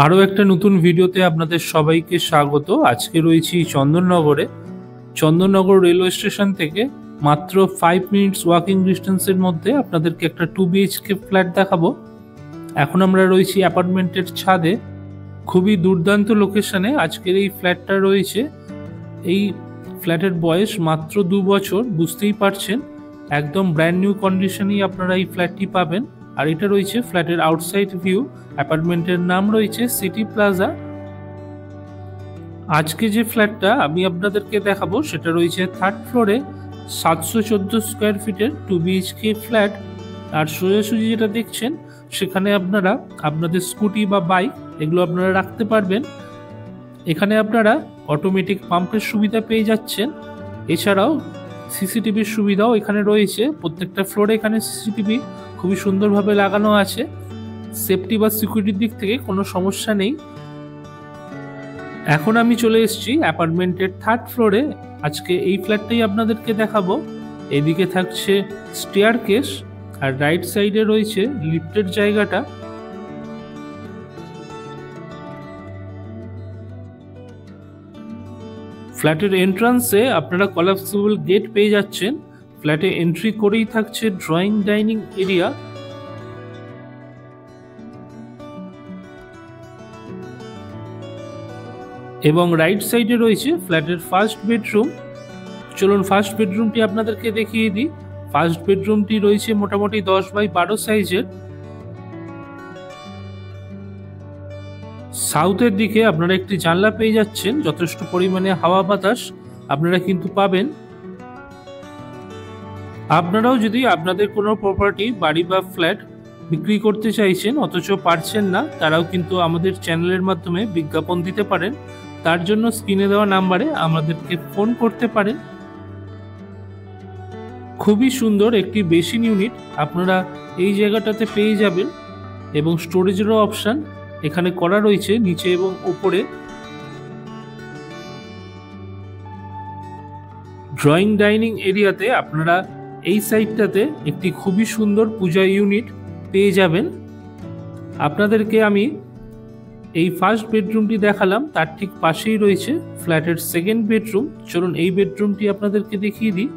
আরও একটা নতুন ভিডিওতে আপনাদের সবাইকে স্বাগত। আজকে রয়েছি চন্দননগরে। চন্দননগর রেলওয়ে স্টেশন থেকে মাত্র 5 মিনিটস ওয়াকিং ডিস্টেন্সের মধ্যে আপনাদেরকে একটা 2 BHK ফ্ল্যাট দেখাবো। এখন আমরা রয়েছি অ্যাপার্টমেন্টের ছাদে। খুবই দুর্দান্ত লোকেশনে আজকের এই ফ্ল্যাটটা রয়েছে। এই ফ্ল্যাটের বয়স মাত্র 2 বছর, বুঝতেই পারছেন একদম ব্র্যান্ড নিউ কন্ডিশনেই আপনারা এই ফ্ল্যাটটি পাবেন। আর এটা রয়েছে ফ্ল্যাটের আউটসাইড ভিউ। অ্যাপার্টমেন্টের নাম রয়েছে সিটি প্লাজা। আজকে যে ফ্ল্যাটটা আমি আপনাদেরকে দেখাবো সেটা রয়েছে 3rd ফ্লোরে 714 স্কোয়ার ফিটের 2 BHK ফ্ল্যাট। আর সোজাসুজি যেটা দেখছেন সেখানে আপনারা আপনাদের স্কুটি বা বাইক এগুলো আপনারা রাখতে পারবেন। এখানে আপনারা অটোমেটিক পাম্পের সুবিধা পেয়ে যাচ্ছেন। এছাড়াও সিসিটিভির সুবিধাও এখানে রয়েছে। প্রত্যেকটা ফ্লোরে এখানে সিসিটিভি খুবই সুন্দরভাবে লাগানো আছে। সেফটি বা সিকিউরিটির দিক থেকে কোনো সমস্যা নেই। এখন আমি চলে এসেছি অ্যাপার্টমেন্টের 3rd ফ্লোরে। আজকে এই ফ্ল্যাটটাই আপনাদেরকে দেখাবো। এদিকে থাকছে স্টেয়ারকেস আর রাইট সাইডে রয়েছে লিফটের জায়গাটা। ফ্ল্যাটের এন্ট্রান্সে আপনারা কলাপসিবল গেট পেয়ে যাচ্ছেন। ফ্ল্যাটে এন্ট্রি করেই থাকছে ড্রয়িং ডাইনিং এরিয়া। এবং রাইট সাইডে রয়েছে ফ্ল্যাটের ফার্স্ট বেডরুম। চলুন ফার্স্ট বেডরুমটি আপনাদেরকে দেখিয়ে দিই। ফার্স্ট বেডরুমটি রয়েছে মোটামুটি 10x12 সাইজের। সাউথের দিকে আপনারা একটি জানলা পেয়ে যাচ্ছেন, যথেষ্ট পরিমাণে হাওয়া বাতাস আপনারা কিন্তু পাবেন। আপনারাও যদি আপনাদের কোনো প্রপার্টি বাড়ি বা ফ্ল্যাট বিক্রি করতে চাইছেন অথচ পারছেন না, তারাও কিন্তু আমাদের চ্যানেলের মাধ্যমে বিজ্ঞাপন দিতে পারেন। তার জন্য স্ক্রিনে দেওয়া নাম্বারে আমাদেরকে ফোন করতে পারেন। খুবই সুন্দর একটি বেসিন ইউনিট আপনারা এই জায়গাটাতে পেয়ে যাবেন এবং স্টোরেজেরও অপশান এখানে করা রয়েছে নিচে এবং উপরে। ড্রয়িং ডাইনিং এরিয়াতে আপনারা এই সাইডটাতে একটি খুবই সুন্দর পূজা ইউনিট পেয়ে যাবেন। আপনাদেরকে আমি এই ফার্স্ট বেডরুমটি দেখালাম, তার ঠিক পাশেই রয়েছে ফ্ল্যাটের সেকেন্ড বেডরুম। চলুন এই বেডরুমটি আপনাদেরকে দেখিয়ে দিই।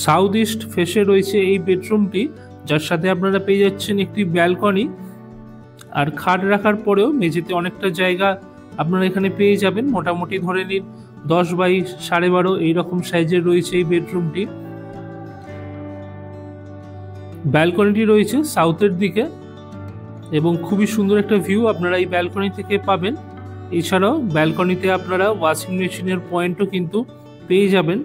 সাউথ ইস্ট ফেসে রয়েছে এই বেডরুমটি, যার সাথে আপনারা পেয়ে যাচ্ছেন একটি ব্যালকনি। আর খাট রাখার পরেও মেঝেতে অনেকটা জায়গা আপনারা এখানে পেয়ে যাবেন। মোটামুটি ধরে নিন 10x12.5 এইরকম সাইজের রয়েছে এই বেডরুমটি। ব্যালকনিটি রয়েছে সাউথের দিকে এবং খুবই সুন্দর একটা ভিউ আপনারা এই ব্যালকনি থেকে পাবেন। এছাড়াও ব্যালকনিতে আপনারা ওয়াশিং মেশিনের পয়েন্টও কিন্তু পেয়ে যাবেন।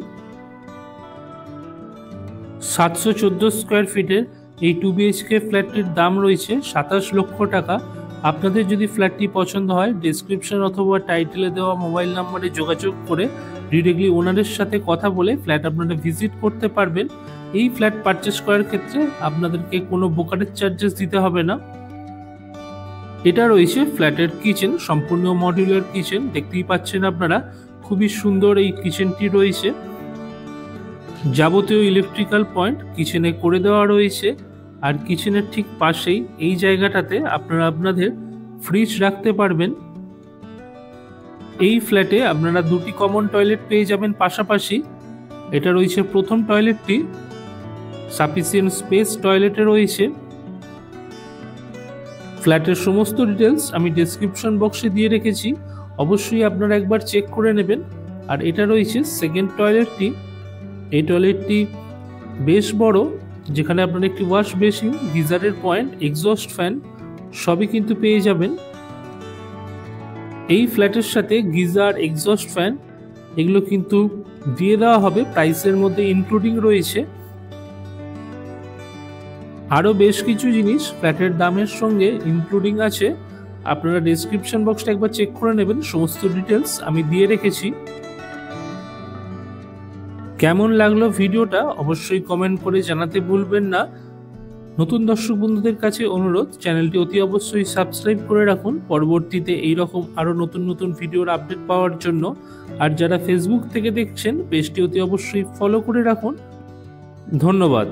714 স্কোয়ার ফিটের এই 2 BHK ফ্ল্যাটটির দাম রয়েছে 27 লক্ষ টাকা। আপনাদের যদি ফ্ল্যাটটি পছন্দ হয় ডেসক্রিপশন অথবা টাইটেলে দেওয়া মোবাইল নাম্বারে যোগাযোগ করে ডিরেক্টলি ওনারের সাথে কথা বলে ফ্ল্যাট আপনারা ভিজিট করতে পারবেন। এই ফ্ল্যাট পারচেস করার ক্ষেত্রে আপনাদেরকে কোনো ব্রোকারেজ চার্জেস দিতে হবে না। এটা রয়েছে ফ্ল্যাটের কিচেন, সম্পূর্ণ মডিউলার কিচেন। দেখতেই পাচ্ছেন আপনারা খুবই সুন্দর এই কিচেনটি রয়েছে। যাবতীয় ইলেকট্রিক্যাল পয়েন্ট কিচেনে করে দেওয়া রয়েছে। আর কিচেনের ঠিক পাশেই এই জায়গাটাতে আপনারা আপনাদের ফ্রিজ রাখতে পারবেন। এই ফ্ল্যাটে আপনারা 2টি কমন টয়লেট পেয়ে যাবেন পাশাপাশি। এটা রয়েছে প্রথম টয়লেটটি, সাফিসিয়েন্ট স্পেস টয়লেটে রয়েছে। ফ্ল্যাটের সমস্ত ডিটেলস আমি ডেসক্রিপশন বক্সে দিয়ে রেখেছি, অবশ্যই আপনারা একবার চেক করে নেবেন। আর এটা রয়েছে সেকেন্ড টয়লেটটি। এই টয়লেটটি বেশ বড়, যেখানে আপনারা একটি ওয়াশ বেসিন, গিজারের পয়েন্ট, এক্সস্ট ফ্যান সবই কিন্তু পেয়ে যাবেন। এই ফ্ল্যাটের সাথে গিজার, এক্সস্ট ফ্যান এগুলো কিন্তু দিয়ে দেওয়া হবে, প্রাইসের মধ্যে ইনক্লুডিং রয়েছে। আরও বেশ কিছু জিনিস ফ্ল্যাটের দামের সঙ্গে ইনক্লুডিং আছে। আপনারা ডেসক্রিপশন বক্সটা একবার চেক করে নেবেন, সমস্ত ডিটেলস আমি দিয়ে রেখেছি। কেমন লাগলো ভিডিওটা অবশ্যই কমেন্ট করে জানাতে ভুলবেন না। নতুন দর্শক বন্ধুদের কাছে অনুরোধ, চ্যানেলটি অতি অবশ্যই সাবস্ক্রাইব করে রাখুন পরবর্তীতে এইরকম আরও নতুন নতুন ভিডিওর আপডেট পাওয়ার জন্য। আর যারা ফেসবুক থেকে দেখছেন পেজটি অতি অবশ্যই ফলো করে রাখুন। ধন্যবাদ।